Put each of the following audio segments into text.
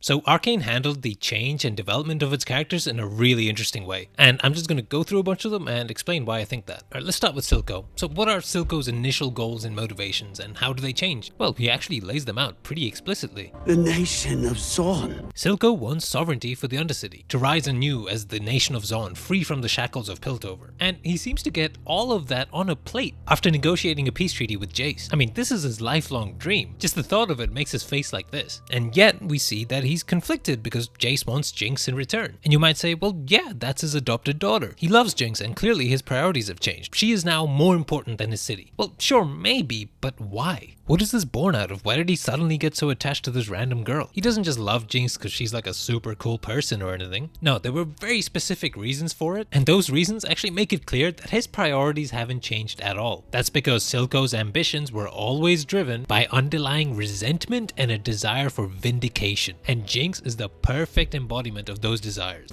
So Arcane handled the change and development of its characters in a really interesting way, and I'm just going to go through a bunch of them and explain why I think that. Alright, let's start with Silco. So what are Silco's initial goals and motivations, and how do they change? Well, he actually lays them out pretty explicitly. The nation of Zaun. Silco wants sovereignty for the Undercity, to rise anew as the nation of Zaun, free from the shackles of Piltover. And he seems to get all of that on a plate after negotiating a peace treaty with Jayce. I mean, this is his lifelong dream. Just the thought of it makes his face like this. And yet, we see that he's conflicted because Jayce wants Jinx in return. And you might say, well, yeah, that's his adopted daughter. He loves Jinx, and clearly his priorities have changed. She is now more important than his city. Well, sure, maybe, but why? What is this born out of? Why did he suddenly get so attached to this random girl? He doesn't just love Jinx because she's like a super cool person or anything. No, there were very specific reasons for it, and those reasons actually make it clear that his priorities haven't changed at all. That's because Silco's ambitions were always driven by underlying resentment and a desire for vindication, and Jinx is the perfect embodiment of those desires.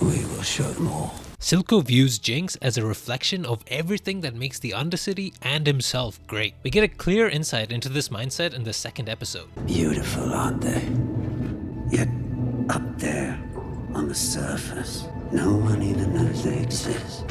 We will show them all. Silco views Jinx as a reflection of everything that makes the Undercity and himself great. We get a clear insight into this mindset in the second episode. Beautiful, aren't they? Yet, up there, on the surface, no one even knows they exist.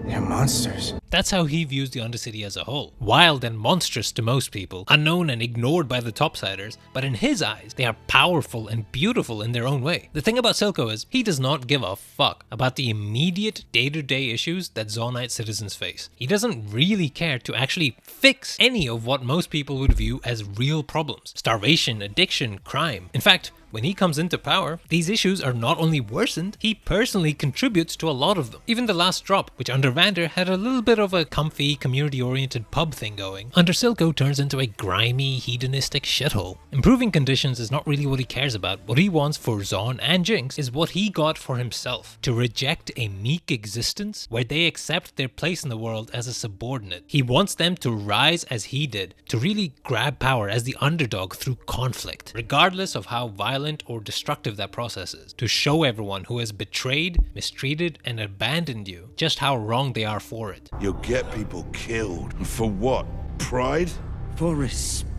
They're monsters. That's how he views the Undercity as a whole. Wild and monstrous to most people, unknown and ignored by the topsiders, but in his eyes, they are powerful and beautiful in their own way. The thing about Silco is, he does not give a fuck about the immediate day-to-day issues that Zaunite citizens face. He doesn't really care to actually fix any of what most people would view as real problems. Starvation, addiction, crime. In fact, when he comes into power, these issues are not only worsened, he personally contributes to a lot of them. Even the last drop, which under Vander had a little bit of a comfy, community-oriented pub thing going, under Silco turns into a grimy, hedonistic shithole. Improving conditions is not really what he cares about. What he wants for Zaun and Jinx is what he got for himself, to reject a meek existence where they accept their place in the world as a subordinate. He wants them to rise as he did, to really grab power as the underdog through conflict, regardless of how violent or destructive that process is, to show everyone who has betrayed, mistreated, and abandoned you just how wrong they are for it. You'll get people killed. For what? Pride? For respect.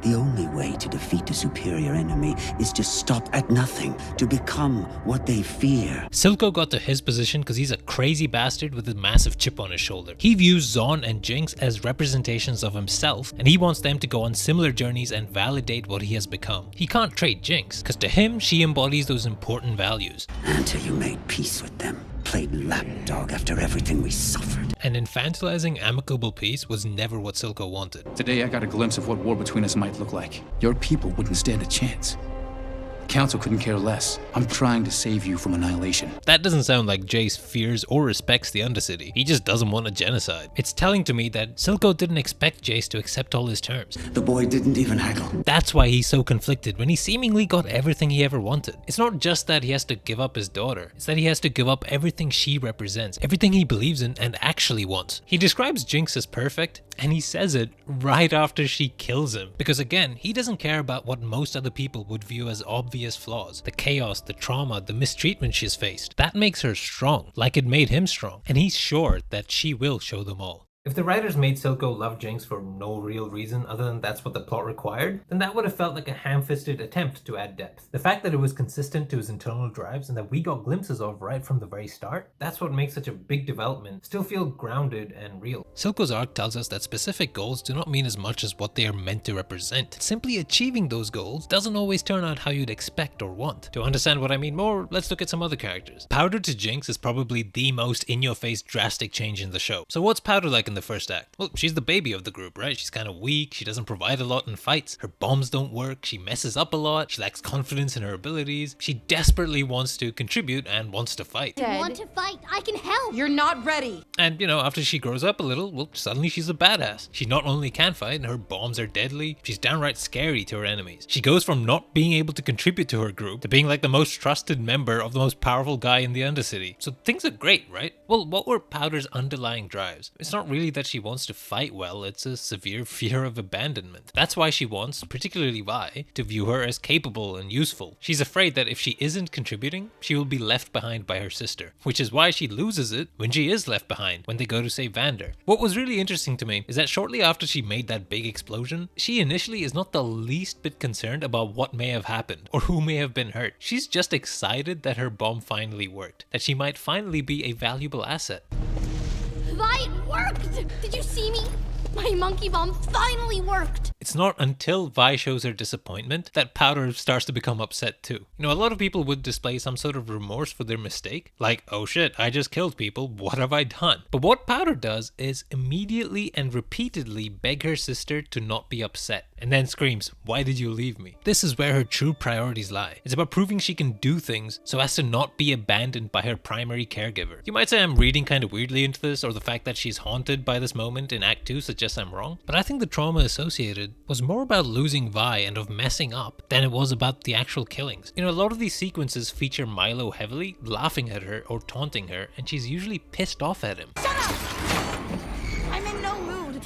The only way to defeat a superior enemy is to stop at nothing, to become what they fear. Silco got to his position because he's a crazy bastard with a massive chip on his shoulder. He views Zaun and Jinx as representations of himself, and he wants them to go on similar journeys and validate what he has become. He can't trade Jinx, because to him, she embodies those important values. Until you made peace with them. Played lapdog after everything we suffered. And infantilizing amicable peace was never what Silco wanted. Today I got a glimpse of what war between us might look like. Your people wouldn't stand a chance. The Council couldn't care less. I'm trying to save you from annihilation. That doesn't sound like Jayce fears or respects the Undercity. He just doesn't want a genocide. It's telling to me that Silco didn't expect Jayce to accept all his terms. The boy didn't even haggle. That's why he's so conflicted when he seemingly got everything he ever wanted. It's not just that he has to give up his daughter. It's that he has to give up everything she represents, everything he believes in and actually wants. He describes Jinx as perfect, and he says it right after she kills him. Because again, he doesn't care about what most other people would view as obvious flaws. The chaos, the trauma, the mistreatment she's faced. That makes her strong, like it made him strong. And he's sure that she will show them all. If the writers made Silco love Jinx for no real reason other than that's what the plot required, then that would have felt like a ham-fisted attempt to add depth. The fact that it was consistent to his internal drives and that we got glimpses of right from the very start, that's what makes such a big development still feel grounded and real. Silco's arc tells us that specific goals do not mean as much as what they are meant to represent. Simply achieving those goals doesn't always turn out how you'd expect or want. To understand what I mean more, let's look at some other characters. Powder to Jinx is probably the most in-your-face drastic change in the show. So what's Powder like in the first act? Well, she's the baby of the group, right? She's kind of weak, she doesn't provide a lot in fights, her bombs don't work, she messes up a lot, she lacks confidence in her abilities, she desperately wants to contribute and wants to fight. I want to fight, I can help! You're not ready! And you know, after she grows up a little, well, suddenly she's a badass. She not only can fight, and her bombs are deadly, she's downright scary to her enemies. She goes from not being able to contribute to her group to being like the most trusted member of the most powerful guy in the Undercity. So things are great, right? Well, what were Powder's underlying drives? It's not really that she wants to fight well, it's a severe fear of abandonment. That's why she wants, particularly Vi, to view her as capable and useful. She's afraid that if she isn't contributing, she will be left behind by her sister, which is why she loses it when she is left behind when they go to save Vander. What was really interesting to me is that shortly after she made that big explosion, she initially is not the least bit concerned about what may have happened or who may have been hurt. She's just excited that her bomb finally worked, that she might finally be a valuable asset. Vi, it worked! Did you see me? My monkey bomb finally worked! It's not until Vi shows her disappointment that Powder starts to become upset too. You know, a lot of people would display some sort of remorse for their mistake, like, oh shit, I just killed people, what have I done? But what Powder does is immediately and repeatedly beg her sister to not be upset, and then screams, why did you leave me? This is where her true priorities lie. It's about proving she can do things so as to not be abandoned by her primary caregiver. You might say I'm reading kind of weirdly into this, or the fact that she's haunted by this moment in Act 2 suggests I'm wrong, but I think the trauma associated was more about losing Vi and of messing up than it was about the actual killings. You know, a lot of these sequences feature Milo heavily laughing at her or taunting her, and she's usually pissed off at him. Shut up! I'm in no mood.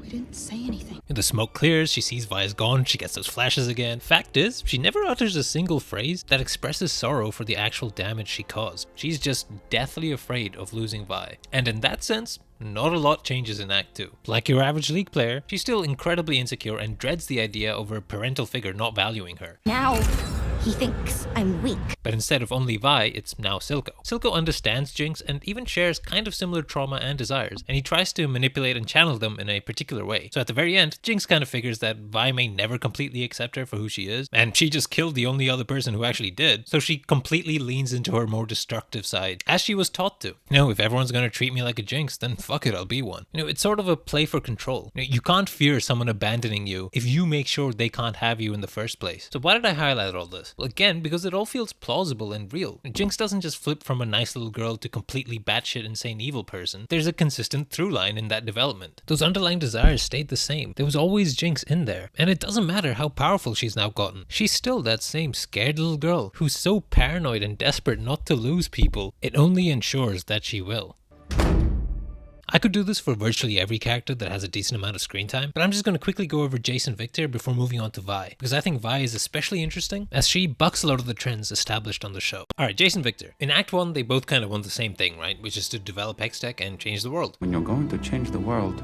We didn't say anything. The smoke clears, she sees Vi is gone, she gets those flashes again. Fact is, she never utters a single phrase that expresses sorrow for the actual damage she caused. She's just deathly afraid of losing Vi. And in that sense, not a lot changes in Act 2. Like your average League player, she's still incredibly insecure and dreads the idea of her parental figure not valuing her. Now, he thinks I'm weak. But instead of only Vi, it's now Silco. Silco understands Jinx and even shares kind of similar trauma and desires, and he tries to manipulate and channel them in a particular way. So at the very end, Jinx kind of figures that Vi may never completely accept her for who she is, and she just killed the only other person who actually did, so she completely leans into her more destructive side, as she was taught to. You know, if everyone's gonna treat me like a Jinx, then fuck it, I'll be one. You know, it's sort of a play for control. You know, you can't fear someone abandoning you if you make sure they can't have you in the first place. So why did I highlight all this? Well, again, because it all feels plausible and real. Jinx doesn't just flip from a nice little girl to completely batshit insane evil person. There's a consistent through line in that development. Those underlying desires stayed the same. There was always Jinx in there. And it doesn't matter how powerful she's now gotten. She's still that same scared little girl who's so paranoid and desperate not to lose people, it only ensures that she will. I could do this for virtually every character that has a decent amount of screen time, but I'm just going to quickly go over Jayce and Victor before moving on to Vi, because I think Vi is especially interesting as she bucks a lot of the trends established on the show. Alright, Jayce and Victor. In Act 1, they both kind of want the same thing, right? Which is to develop Hextech and change the world. When you're going to change the world,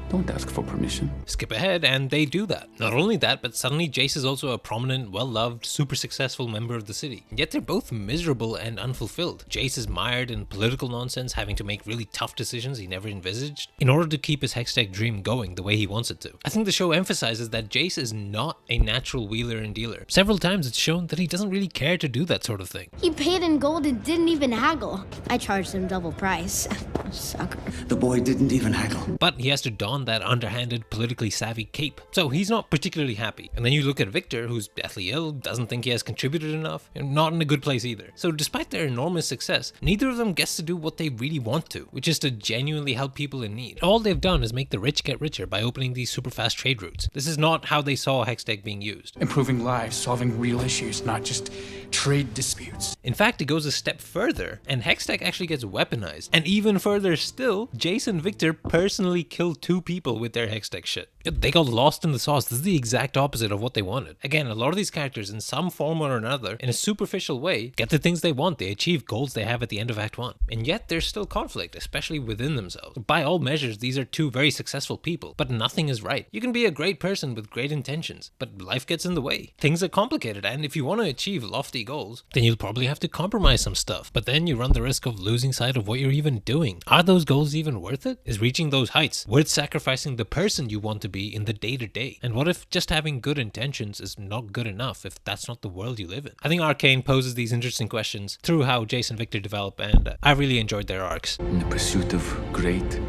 don't ask for permission. Skip ahead, and they do that. Not only that, but suddenly Jayce is also a prominent, well-loved, super successful member of the city. Yet they're both miserable and unfulfilled. Jayce is mired in political nonsense, having to make really tough decisions he never envisaged in order to keep his Hextech dream going the way he wants it to. I think the show emphasizes that Jayce is not a natural wheeler and dealer. Several times it's shown that he doesn't really care to do that sort of thing. He paid in gold and didn't even haggle. I charged him double price. Sucker. The boy didn't even haggle. But he has to don that underhanded, politically savvy cape. So he's not particularly happy. And then you look at Victor, who's deathly ill, doesn't think he has contributed enough, and not in a good place either. So despite their enormous success, neither of them gets to do what they really want to, which is to genuinely help people in need. All they've done is make the rich get richer by opening these super fast trade routes. This is not how they saw Hextech being used. Improving lives, solving real issues, not just trade disputes. In fact, it goes a step further, and Hextech actually gets weaponized. And even further still, Jayce and Victor personally killed 2 people with their Hextech shit. They got lost in the sauce. This is the exact opposite of what they wanted. Again, a lot of these characters, in some form or another, in a superficial way, get the things they want. They achieve goals they have at the end of Act 1. And yet, there's still conflict, especially within themselves. By all measures, these are 2 very successful people, but nothing is right. You can be a great person with great intentions, but life gets in the way. Things are complicated, and if you want to achieve lofty goals, then you'll probably have to compromise some stuff. But then you run the risk of losing sight of what you're even doing. Are those goals even worth it? Is reaching those heights worth sacrificing the person you want to be in the day-to-day? And what if just having good intentions is not good enough if that's not the world you live in? I think Arcane poses these interesting questions through how Jayce and Victor develop, and I really enjoyed their arcs. In the pursuit of great,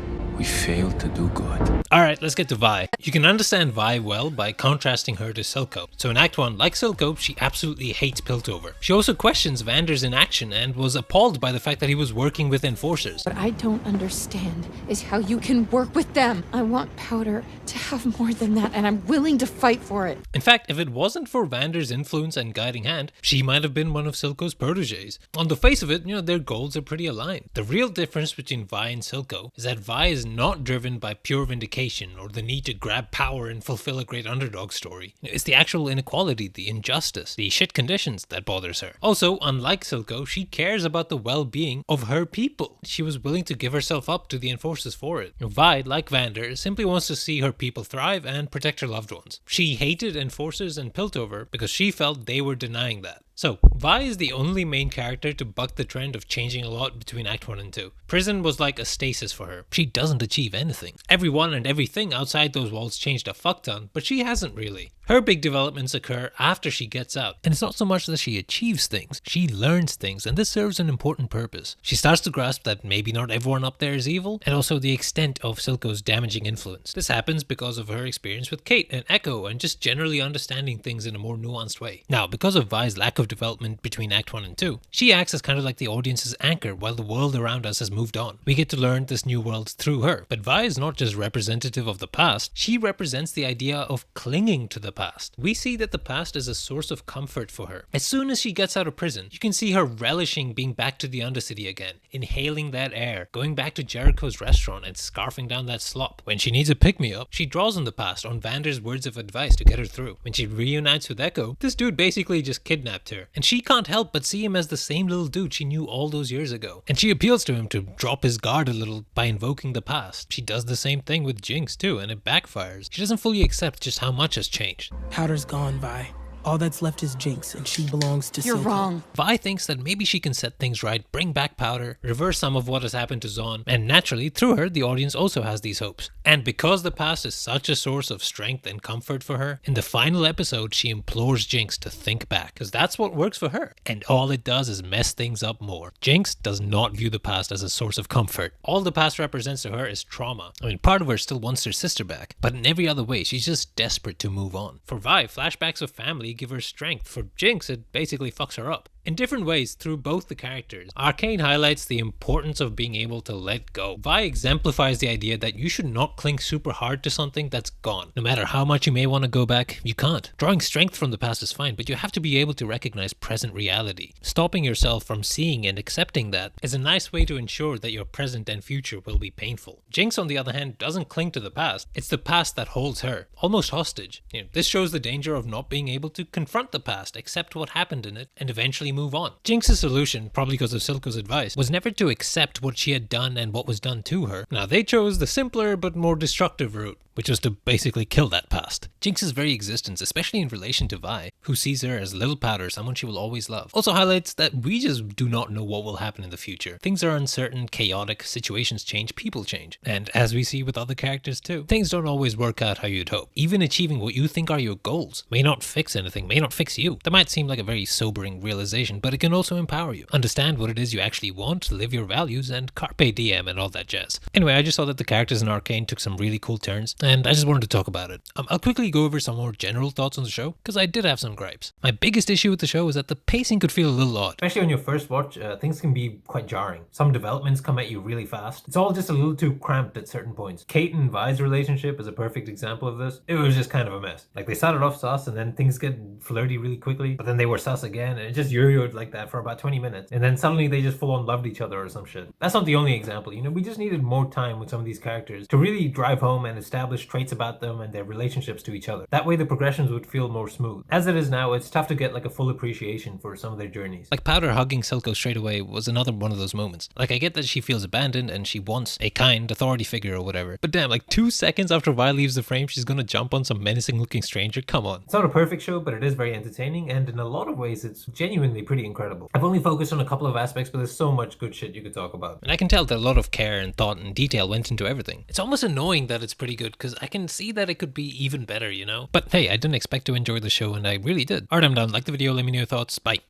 We failed to do good. Alright, let's get to Vi. You can understand Vi well by contrasting her to Silco. So in Act 1, like Silco, she absolutely hates Piltover. She also questions Vander's inaction and was appalled by the fact that he was working with enforcers. What I don't understand is how you can work with them. I want Powder to have more than that, and I'm willing to fight for it. In fact, if it wasn't for Vander's influence and guiding hand, she might have been one of Silco's proteges. On the face of it, their goals are pretty aligned. The real difference between Vi and Silco is that Vi is not driven by pure vindication or the need to grab power and fulfill a great underdog story. It's the actual inequality, the injustice, the shit conditions that bothers her. Also, unlike Silco, she cares about the well-being of her people. She was willing to give herself up to the enforcers for it. Vi, like Vander, simply wants to see her people thrive and protect her loved ones. She hated enforcers and Piltover because she felt they were denying that. So, Vi is the only main character to buck the trend of changing a lot between Act 1 and 2. Prison was like a stasis for her. She doesn't achieve anything. Everyone and everything outside those walls changed a fuck ton, but she hasn't really. Her big developments occur after she gets out, and it's not so much that she achieves things, she learns things, and this serves an important purpose. She starts to grasp that maybe not everyone up there is evil, and also the extent of Silco's damaging influence. This happens because of her experience with Kate and Echo, and just generally understanding things in a more nuanced way. Now, because of Vi's lack of development between Act 1 and 2, she acts as kind of like the audience's anchor while the world around us has moved on. We get to learn this new world through her, but Vi is not just representative of the past, she represents the idea of clinging to the past. We see that the past is a source of comfort for her. As soon as she gets out of prison, you can see her relishing being back to the Undercity again, inhaling that air, going back to Jericho's restaurant and scarfing down that slop. When she needs a pick-me-up, she draws on the past, on Vander's words of advice to get her through. When she reunites with Echo, this dude basically just kidnapped her, and she can't help but see him as the same little dude she knew all those years ago. And she appeals to him to drop his guard a little by invoking the past. She does the same thing with Jinx too, and it backfires. She doesn't fully accept just how much has changed. Powder's gone, Vi. All that's left is Jinx, and she belongs to You're Silco. wrong. Vi thinks that maybe she can set things right, bring back Powder, reverse some of what has happened to Zaun, and naturally, through her, the audience also has these hopes. And because the past is such a source of strength and comfort for her, in the final episode, she implores Jinx to think back, because that's what works for her. And all it does is mess things up more. Jinx does not view the past as a source of comfort. All the past represents to her is trauma. I mean, part of her still wants her sister back, but in every other way, she's just desperate to move on. For Vi, flashbacks of family give her strength. For Jinx, it basically fucks her up. In different ways through both the characters, Arcane highlights the importance of being able to let go. Vi exemplifies the idea that you should not cling super hard to something that's gone. No matter how much you may want to go back, you can't. Drawing strength from the past is fine, but you have to be able to recognize present reality. Stopping yourself from seeing and accepting that is a nice way to ensure that your present and future will be painful. Jinx, on the other hand, doesn't cling to the past. It's the past that holds her, almost hostage. This shows the danger of not being able to confront the past, accept what happened in it, and eventually move on. Jinx's solution, probably because of Silco's advice, was never to accept what she had done and what was done to her. Now, they chose the simpler but more destructive route, which was to basically kill that past. Jinx's very existence, especially in relation to Vi, who sees her as little Powder, someone she will always love, also highlights that we just do not know what will happen in the future. Things are uncertain, chaotic, situations change, people change. And as we see with other characters too, things don't always work out how you'd hope. Even achieving what you think are your goals may not fix anything, may not fix you. That might seem like a very sobering realization, but it can also empower you. Understand what it is you actually want, live your values, and carpe diem and all that jazz. Anyway, I just saw that the characters in Arcane took some really cool turns, and I just wanted to talk about it. I'll quickly go over some more general thoughts on the show, because I did have some gripes. My biggest issue with the show is that the pacing could feel a little odd. Especially on your first watch, things can be quite jarring. Some developments come at you really fast. It's all just a little too cramped at certain points. Kate and Vi's relationship is a perfect example of this. It was just kind of a mess. Like, they started off sus, and then things get flirty really quickly, but then they were sus again, and it just yo-yoed like that for about 20 minutes, and then suddenly they just full on loved each other or some shit. That's not the only example. We just needed more time with some of these characters to really drive home and establish traits about them and their relationships to each other. That way the progressions would feel more smooth. As it is now, it's tough to get like a full appreciation for some of their journeys. Like Powder hugging Silco straight away was another one of those moments. Like, I get that she feels abandoned and she wants a kind authority figure or whatever, but damn, like 2 seconds after Vi leaves the frame, she's gonna jump on some menacing looking stranger. Come on. It's not a perfect show, but it is very entertaining, and in a lot of ways it's genuinely pretty incredible. I've only focused on a couple of aspects, but there's so much good shit you could talk about. And I can tell that a lot of care and thought and detail went into everything. It's almost annoying that it's pretty good, because I can see that it could be even better, But hey, I didn't expect to enjoy the show, and I really did. Alright, I'm done. Like the video, let me know your thoughts. Bye.